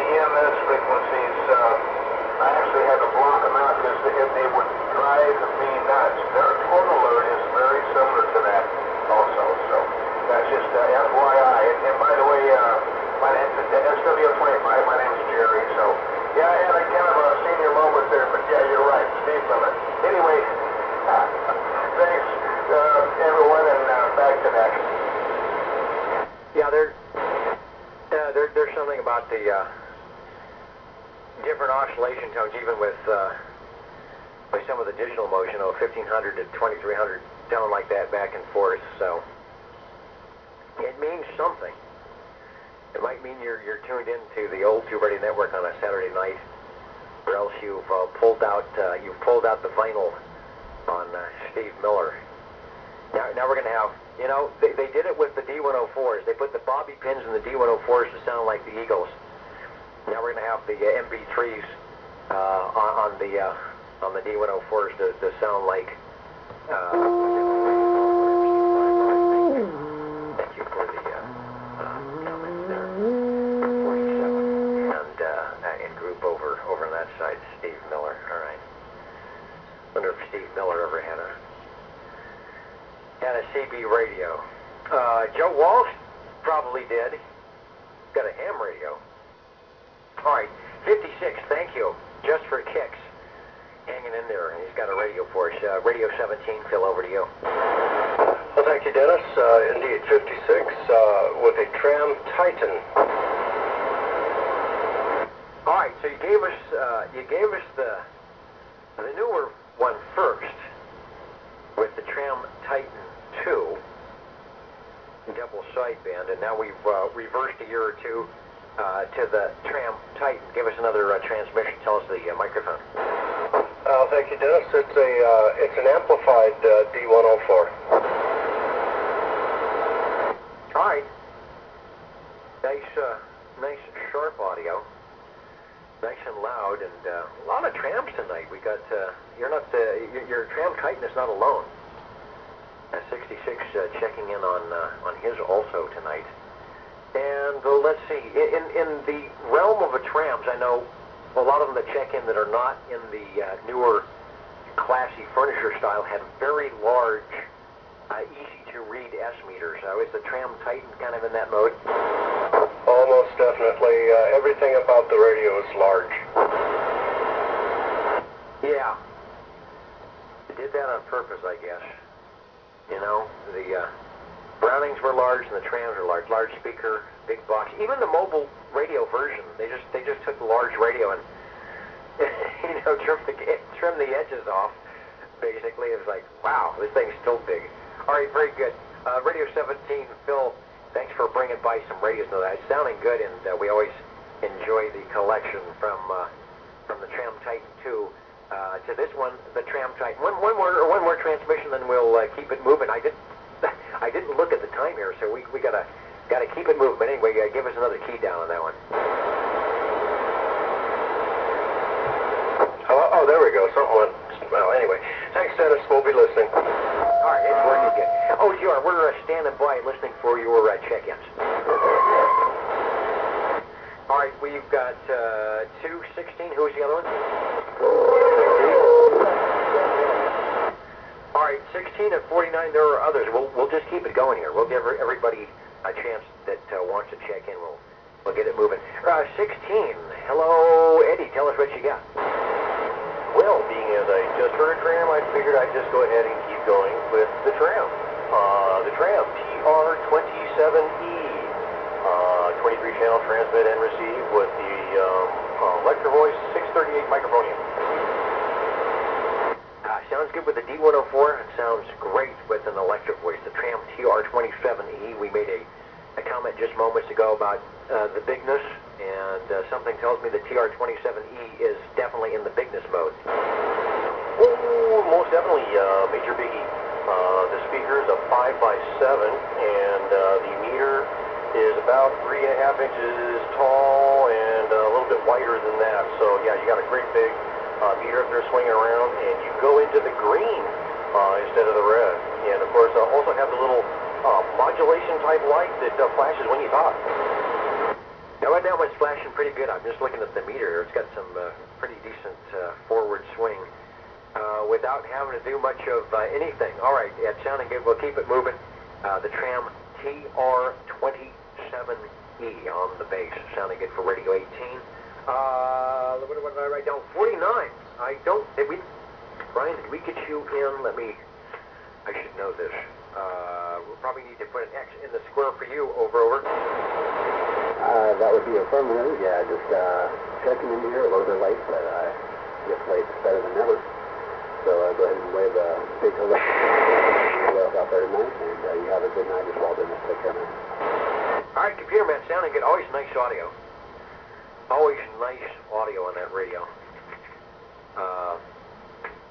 EMS frequencies, I actually had to block them out because they would drive me nuts. Their tone alert is very similar to that also, so that's just FYI. And by the way, my name is SW25, my name is Jerry, so yeah, I had a kind of a senior moment there, but yeah, you're right, Steve Miller. Anyway, thanks everyone, and back to next. Yeah, there's something about the different oscillation tones, even with some of the digital motion, 1500 to 2300 tone like that back and forth. So it means something. It might mean you're tuned into the old Tube Radio Network on a Saturday night, or else you've pulled out the vinyl on Steve Miller. Now we're going to have, you know, they did it with the D104s. They put the bobby pins in the D104s to sound like the Eagles. Now we're going to have the MB3s on the D104s to sound like. Thank you for the comments there. 47 and in group over on that side, Steve Miller. All right. Wonder if Steve Miller ever had a CB radio. Joe Walsh probably did. Got a ham radio. All right, 56, thank you. Just for kicks. Hanging in there. He's got a radio for us. Radio 17, Phil, over to you. Well, thank you, Dennis. Indeed, 56 with a Tram Titan. All right, so you gave us the newer one first with the Tram Titan 2 double sideband, and now we've reversed a year or two to the Tram Titan. Give us another transmission. Tell us the microphone. Thank you, Dennis. It's an amplified D104. All right. Nice sharp audio. Nice and loud, and a lot of trams tonight. We got your Tram Titan is not alone. 66 checking in on his also tonight. And let's see, in the realm of the trams, I know a lot of them that check in that are not in the newer classy furniture style have very large, easy-to-read S-meters. Is the Tram Titan kind of in that mode? Almost definitely. Everything about the radio is large. Yeah. They did that on purpose, I guess. You know, the Brownings were large and the trams were large. Large speaker, big box. Even the mobile radio version, they just took the large radio and trim the edges off. Basically, it was like, wow, this thing's still big. All right, very good. Radio 17, Phil, thanks for bringing by some radios. No, it's sounding good, and we always enjoy the collection from the Tram Titan 2 to this one, the Tram Titan. One more transmission, then we'll keep it moving. I didn't look at the time here, so we gotta keep it moving. But anyway, give us another key down on that one. Oh, there we go. Something went. Well, anyway, thanks, Dennis. We'll be listening. All right, it's working good. Oh, sure, we're standing by listening for your check-ins. All right, we've got 216. Who's the other one? All right, 16 and 49. There are others. We'll just keep it going here. We'll give everybody a chance that wants to check in. We'll get it moving. 16. Hello, Eddie. Tell us what you got. Well, being as I just heard a tram, I figured I'd just go ahead and keep going with the tram. The tram TR27E, 23-channel transmit and receive with the Electro Voice 638 microphonium. Sounds good with the D104. It sounds great with an electric voice. The Tram TR27E. We made a comment just moments ago about the bigness, and something tells me the TR27E is definitely in the bigness mode. Oh, most definitely, major biggie. The speaker is a 5x7, and the meter is about 3.5 inches tall and a little bit wider than that. So yeah, you got a great big meter up there swinging around, and you go into the green instead of the red. And of course, also have the little modulation type light that flashes when you talk. Now, right now, it's flashing pretty good. I'm just looking at the meter here. It's got some pretty decent forward swing without having to do much of anything. All right, it's sounding good. We'll keep it moving. The Tram TR27E on the base, sounding good for Radio 18. What did I write down? 49. Brian, did we get you in? I should know this. We'll probably need to put an X in the square for you. Over. That would be affirmative. Yeah, just checking in here a little bit late, but this late's better than never. So go ahead and wave a big hello out there tonight, and you have a good night as well, Dennis. Take care, man. All right, computer man, sounding good. Always nice audio. Always nice audio on that radio.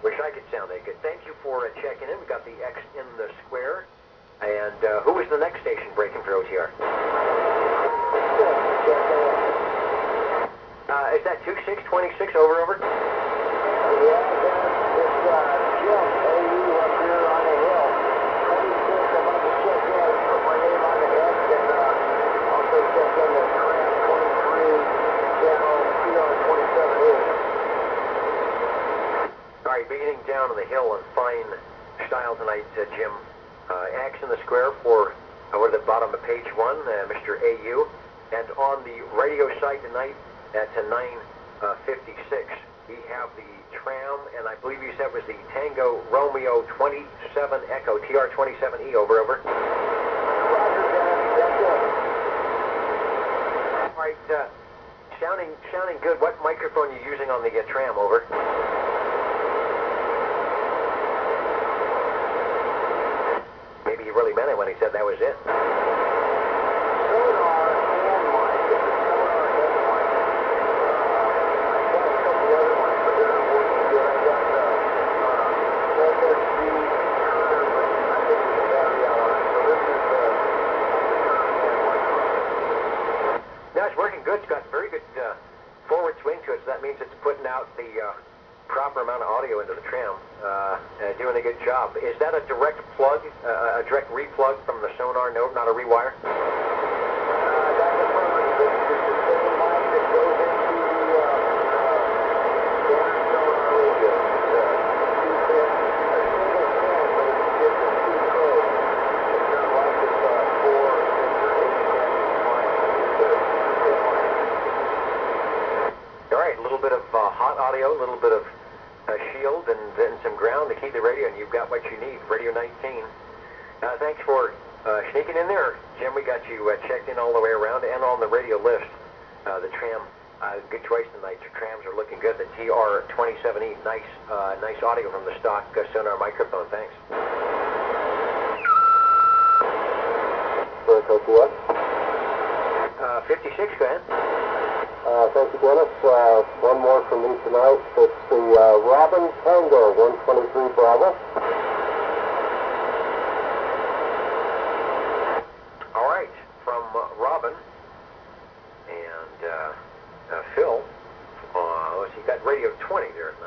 Wish I could sound that good. Thank you for checking in. We got the X in the square. And who is the next station breaking for OTR? Is that 2626? Over. All right, beginning down on the hill in fine style tonight, Jim. X in the square for over the bottom of page 1, Mr. AU. And on the radio site tonight at 9:56, we have the Tram, and I believe you said it was the Tango Romeo 27 Echo, TR27E. Over. All right, sounding good. What microphone are you using on the Tram? Over. Maybe he really meant it when he said that was it. No, it's working good. It's got very good forward swing to it, so that means it's putting out the proper amount of audio into the Tram, doing a good job. Is that a direct plug, a direct replug from the sonar node, not a rewire? All right, a little bit of hot audio, a little bit of shield, and then some ground to keep the radio, and you've got what you need. Radio 19. Thanks for sneaking in there, Jim. We got you checked in all the way around and on the radio list. The Tram, good choice tonight. Your Trams are looking good. The TR27E, nice audio from the stock sonar microphone. Thanks. What? 56, go ahead. Thank you, Dennis. One more from me tonight. It's the Robin Tango 123 Bravo. All right, from Robin and Phil. Let's see, you got radio 20 there at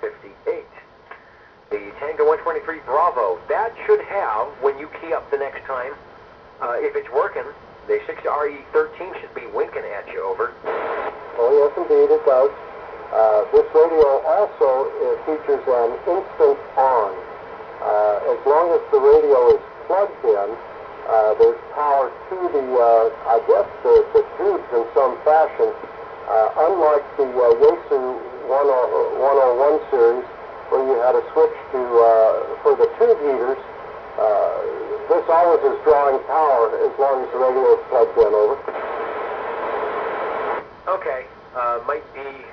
9:58. The Tango 123 Bravo. That should have, when you key up the next time, if it's working, the 6RE13 should be winking at you. Over. Oh, yes, indeed, it does. This radio also features an instant on. As long as the radio is plugged in, there's power to the, I guess, the tubes in some fashion. Unlike the Yaesu 101 series, where you had a switch to for the tube heaters, this always is drawing power as long as the radio is plugged in. Over. Okay, might be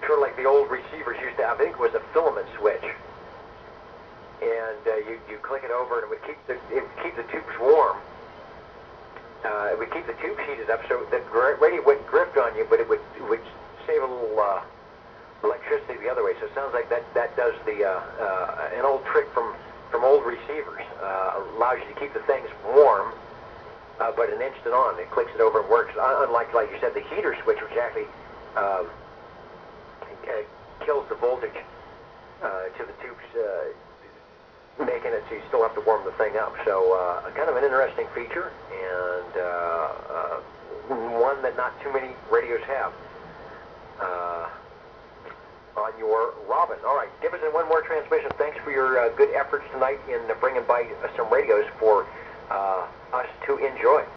sort of like the old receivers used to have. I think it was a filament switch, and you click it over, and it would keep the tubes warm. It would keep the tubes heated up, so the radio wouldn't drift on you, but it would save a little electricity the other way. So it sounds like that does the an old trick from old receivers. Allows you to keep the things warm, but an instant on, it clicks it over and works. Unlike, like you said, the heater switch, which actually kills the voltage to the tubes, making it so you still have to warm the thing up. So kind of an interesting feature, and one that not too many radios have. On your Robin. All right, give us one more transmission. Thanks for your good efforts tonight in bringing by some radios for us to enjoy.